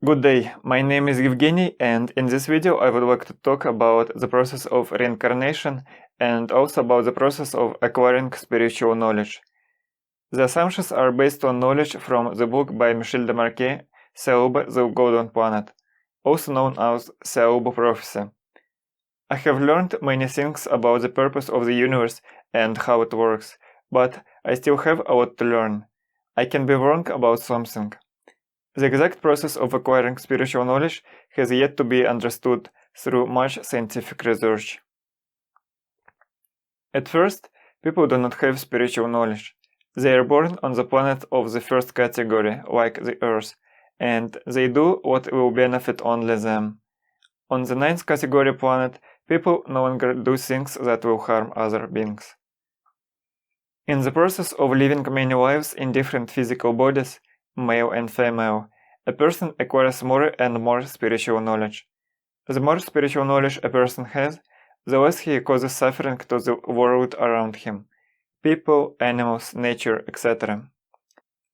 Good day, my name is Evgeny, and in this video I would like to talk about the process of reincarnation and also about the process of acquiring spiritual knowledge. The assumptions are based on knowledge from the book by Michel de Marquet, Thiaoouba, The Golden Planet, also known as Thiaoouba Prophecy. I have learned many things about the purpose of the universe and how it works, but I still have a lot to learn. I can be wrong about something. The exact process of acquiring spiritual knowledge has yet to be understood through much scientific research. At first, people do not have spiritual knowledge. They are born on the planet of the first category, like the Earth, and they do what will benefit only them. On the ninth category planet, people no longer do things that will harm other beings. In the process of living many lives in different physical bodies, male and female, a person acquires more and more spiritual knowledge. The more spiritual knowledge a person has, the less he causes suffering to the world around him, people, animals, nature, etc.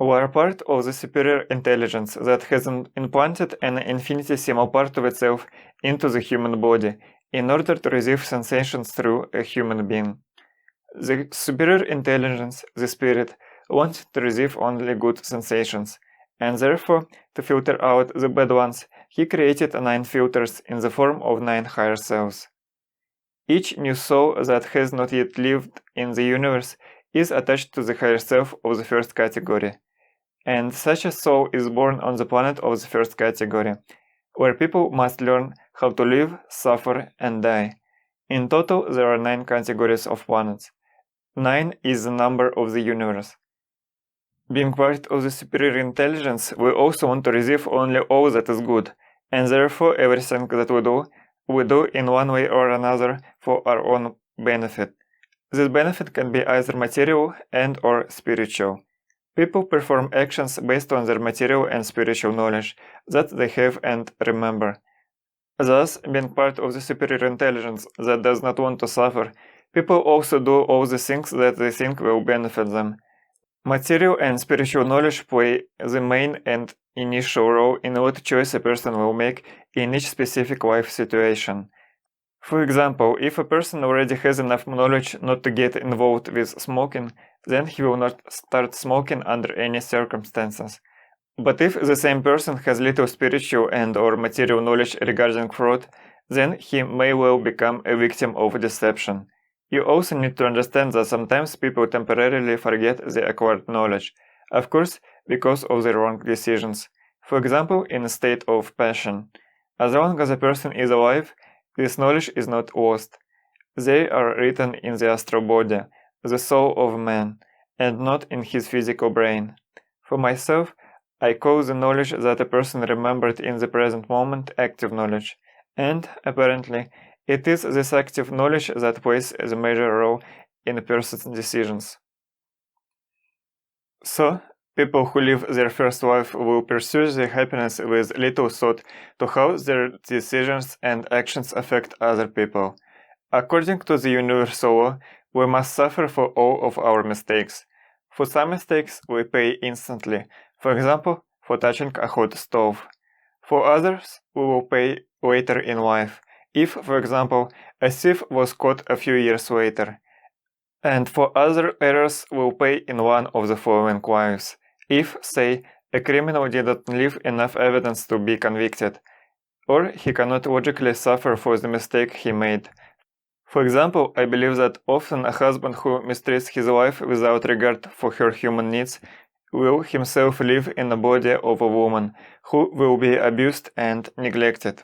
We are part of the superior intelligence that has implanted an infinitesimal part of itself into the human body in order to receive sensations through a human being. The superior intelligence, the spirit, wants to receive only good sensations, and therefore, to filter out the bad ones, he created 9 filters in the form of 9 higher selves. Each new soul that has not yet lived in the universe is attached to the higher self of the first category, and such a soul is born on the planet of the first category, where people must learn how to live, suffer, and die. In total, there are 9 categories of planets. 9 is the number of the universe. Being part of the superior intelligence, we also want to receive only all that is good, and therefore everything that we do in one way or another for our own benefit. This benefit can be either material and or spiritual. People perform actions based on their material and spiritual knowledge that they have and remember. Thus, being part of the superior intelligence that does not want to suffer, people also do all the things that they think will benefit them. Material and spiritual knowledge play the main and initial role in what choice a person will make in each specific life situation. For example, if a person already has enough knowledge not to get involved with smoking, then he will not start smoking under any circumstances. But if the same person has little spiritual and or material knowledge regarding fraud, then he may well become a victim of deception. You also need to understand that sometimes people temporarily forget the acquired knowledge, of course, because of their wrong decisions. For example, in a state of passion. As long as a person is alive, this knowledge is not lost. They are written in the astral body, the soul of man, and not in his physical brain. For myself, I call the knowledge that a person remembered in the present moment active knowledge, and, apparently, it is this active knowledge that plays the major role in a person's decisions. So, people who live their first life will pursue their happiness with little thought to how their decisions and actions affect other people. According to the universal law, we must suffer for all of our mistakes. For some mistakes, we pay instantly, for example, for touching a hot stove. For others, we will pay later in life, if, for example, a thief was caught a few years later. And for other errors, we will pay in one of the following lives, if, say, a criminal did not leave enough evidence to be convicted, or he cannot logically suffer for the mistake he made. For example, I believe that often a husband who mistreats his wife without regard for her human needs will himself live in the body of a woman who will be abused and neglected.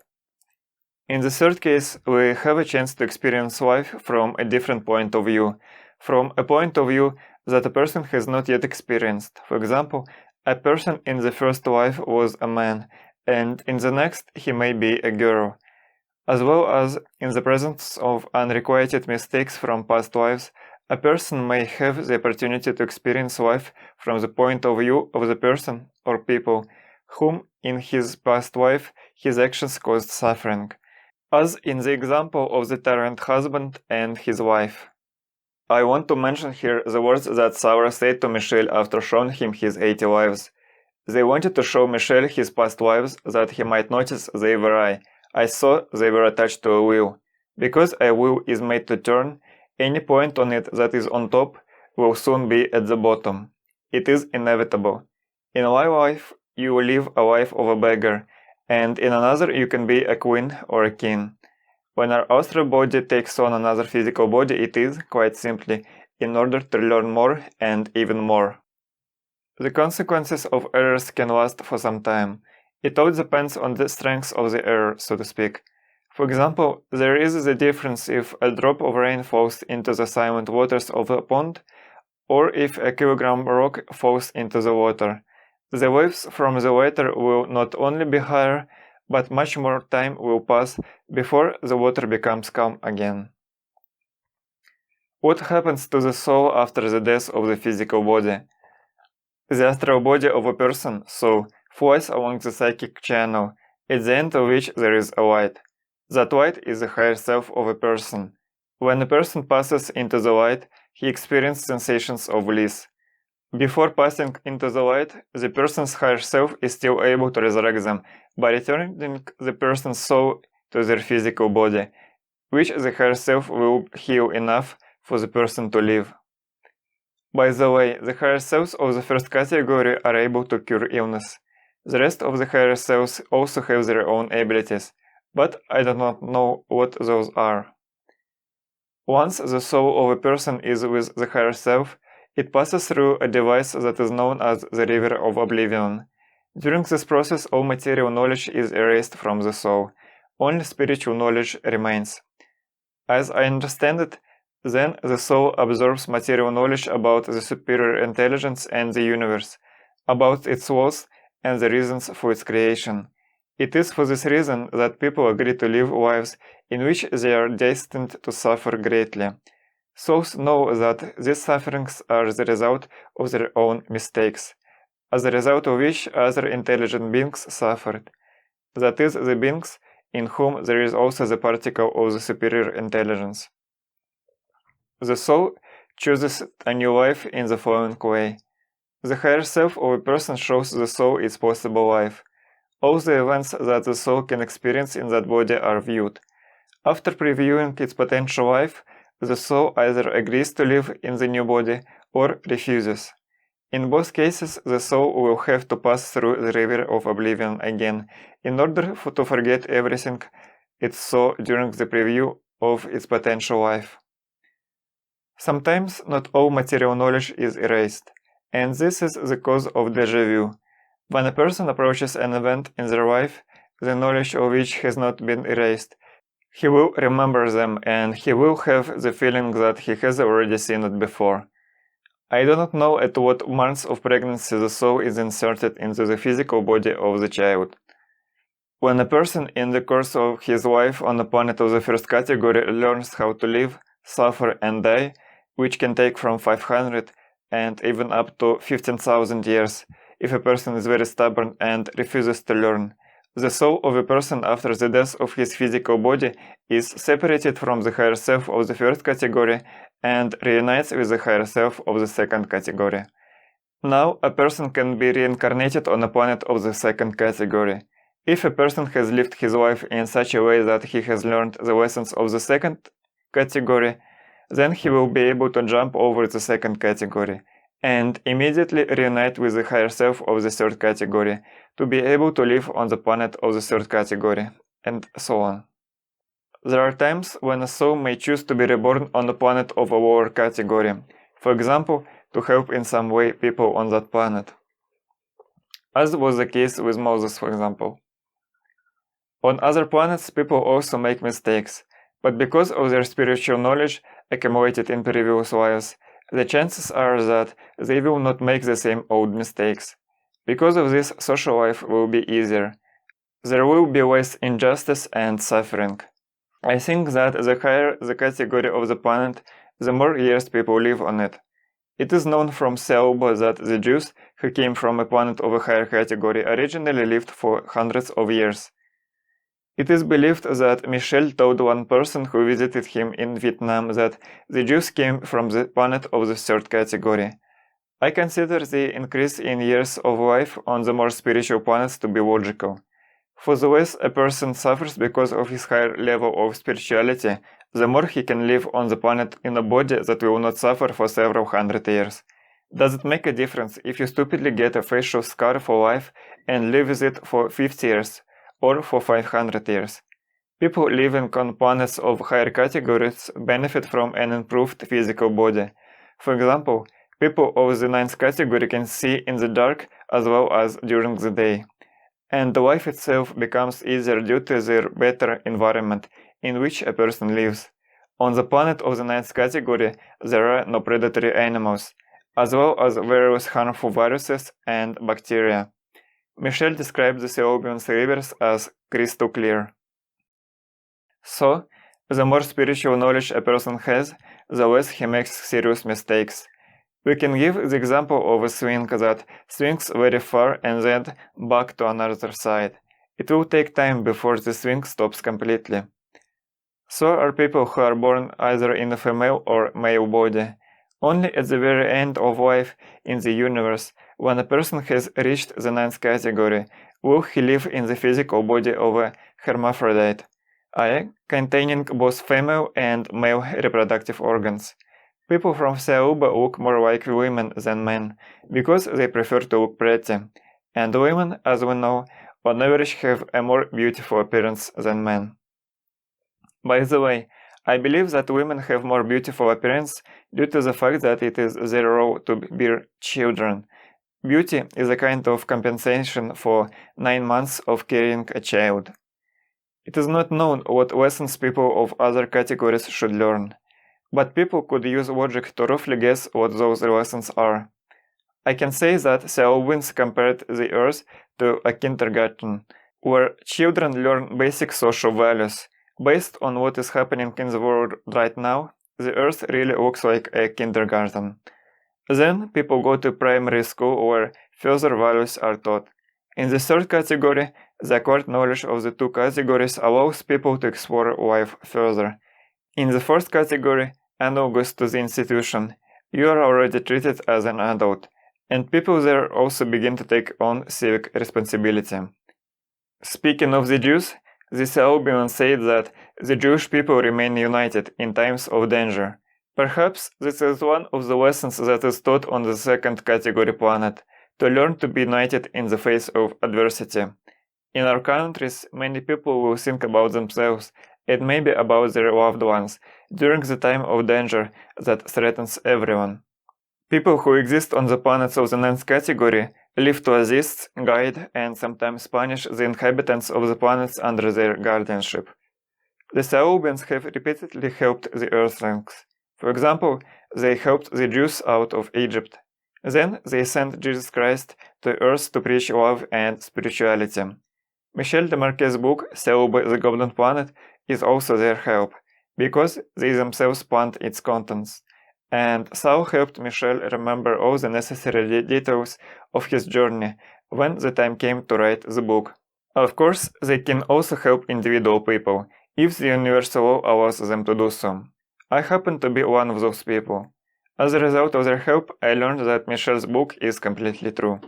In the third case, we have a chance to experience life from a different point of view, from a point of view that a person has not yet experienced. For example, a person in the first life was a man, and in the next he may be a girl. As well as in the presence of unrequited mistakes from past lives, a person may have the opportunity to experience life from the point of view of the person or people whom in his past life his actions caused suffering, as in the example of the tyrant husband and his wife. I want to mention here the words that Saura said to Michel after showing him his 80 lives. They wanted to show Michel his past wives that he might notice they were I saw they were attached to a wheel. Because a wheel is made to turn, any point on it that is on top will soon be at the bottom. It is inevitable. In one life, you will live a life of a beggar, and in another you can be a queen or a king. When our astral body takes on another physical body, it is, quite simply, in order to learn more and even more. The consequences of errors can last for some time. It all depends on the strength of the error, so to speak. For example, there is the difference if a drop of rain falls into the silent waters of a pond, or if a kilogram rock falls into the water. The waves from the latter will not only be higher, but much more time will pass before the water becomes calm again. What happens to the soul after the death of the physical body? The astral body of a person, soul, flies along the psychic channel, at the end of which there is a light. That light is the higher self of a person. When a person passes into the light, he experiences sensations of bliss. Before passing into the light, the person's higher self is still able to resurrect them by returning the person's soul to their physical body, which the higher self will heal enough for the person to live. By the way, the higher selves of the first category are able to cure illness. The rest of the higher selves also have their own abilities, but I do not know what those are. Once the soul of a person is with the higher self, it passes through a device that is known as the river of oblivion. During this process, all material knowledge is erased from the soul. Only spiritual knowledge remains. As I understand it, then the soul absorbs material knowledge about the superior intelligence and the universe, about its laws and the reasons for its creation. It is for this reason that people agree to live lives in which they are destined to suffer greatly. Souls know that these sufferings are the result of their own mistakes, as a result of which other intelligent beings suffered. That is, the beings in whom there is also the particle of the superior intelligence. The soul chooses a new life in the following way. The higher self of a person shows the soul its possible life. All the events that the soul can experience in that body are viewed. After previewing its potential life, the soul either agrees to live in the new body or refuses. In both cases, the soul will have to pass through the river of oblivion again in order to forget everything it saw during the preview of its potential life. Sometimes not all material knowledge is erased, and this is the cause of déjà vu. When a person approaches an event in their life, the knowledge of which has not been erased, he will remember them and he will have the feeling that he has already seen it before. I do not know at what months of pregnancy the soul is inserted into the physical body of the child. When a person in the course of his life on a planet of the first category learns how to live, suffer and die, which can take from 500 and even up to 15,000 years, if a person is very stubborn and refuses to learn, the soul of a person after the death of his physical body is separated from the higher self of the first category and reunites with the higher self of the second category. Now, a person can be reincarnated on a planet of the second category. If a person has lived his life in such a way that he has learned the lessons of the second category, then he will be able to jump over the second category and immediately reunite with the higher self of the third category to be able to live on the planet of the third category, and so on. There are times when a soul may choose to be reborn on a planet of a lower category, for example, to help in some way people on that planet, as was the case with Moses, for example. On other planets, people also make mistakes, but because of their spiritual knowledge accumulated in previous lives, the chances are that they will not make the same old mistakes. Because of this, social life will be easier. There will be less injustice and suffering. I think that the higher the category of the planet, the more years people live on it. It is known from Thiaoouba that the Jews who came from a planet of a higher category originally lived for hundreds of years. It is believed that Michel told one person who visited him in Vietnam that the Jews came from the planet of the third category. I consider the increase in years of life on the more spiritual planets to be logical. For the less a person suffers because of his higher level of spirituality, the more he can live on the planet in a body that will not suffer for several hundred years. Does it make a difference if you stupidly get a facial scar for life and live with it for 50 years, or for 500 years? People living on planets of higher categories benefit from an improved physical body. For example, people of the 9th category can see in the dark as well as during the day. And life itself becomes easier due to their better environment in which a person lives. On the planet of the 9th category, there are no predatory animals, as well as various harmful viruses and bacteria. Michel describes the Thiaoubian rivers as crystal clear. So, the more spiritual knowledge a person has, the less he makes serious mistakes. We can give the example of a swing that swings very far and then back to another side. It will take time before the swing stops completely. So are people who are born either in a female or male body. Only at the very end of life in the universe, when a person has reached the 9th category, will he live in the physical body of a hermaphrodite, i.e., containing both female and male reproductive organs. People from Thiaoouba look more like women than men, because they prefer to look pretty, and women, as we know, on average have a more beautiful appearance than men. By the way, I believe that women have more beautiful appearance due to the fact that it is their role to bear children. Beauty is a kind of compensation for 9 months of carrying a child. It is not known what lessons people of other categories should learn, but people could use logic to roughly guess what those lessons are. I can say that Thiaoouba compared the Earth to a kindergarten, where children learn basic social values. Based on what is happening in the world right now, the Earth really looks like a kindergarten. Then people go to primary school where further values are taught. In the 3rd category, the acquired knowledge of the 2 categories allows people to explore life further. In the 4th category, analogous to the institution, you are already treated as an adult, and people there also begin to take on civic responsibility. Speaking of the Jews, the Thiaoubian said that the Jewish people remain united in times of danger. Perhaps this is one of the lessons that is taught on the 2nd category planet, to learn to be united in the face of adversity. In our countries, many people will think about themselves and maybe about their loved ones during the time of danger that threatens everyone. People who exist on the planets of the 9th category live to assist, guide, and sometimes punish the inhabitants of the planets under their guardianship. The Thiaoubians have repeatedly helped the Earthlings. For example, they helped the Jews out of Egypt. Then they sent Jesus Christ to Earth to preach love and spirituality. Michel de Marquet's book Thiaoouba, the Golden Planet is also their help, because they themselves planned its contents. And Saul helped Michel remember all the necessary details of his journey when the time came to write the book. Of course, they can also help individual people, if the universal law allows them to do so. I happen to be one of those people. As a result of their help, I learned that Michel's book is completely true.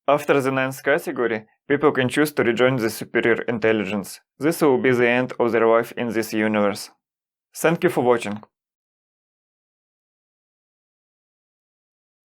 After the 9th category, people can choose to rejoin the superior intelligence. This will be the end of their life in this universe. Thank you for watching.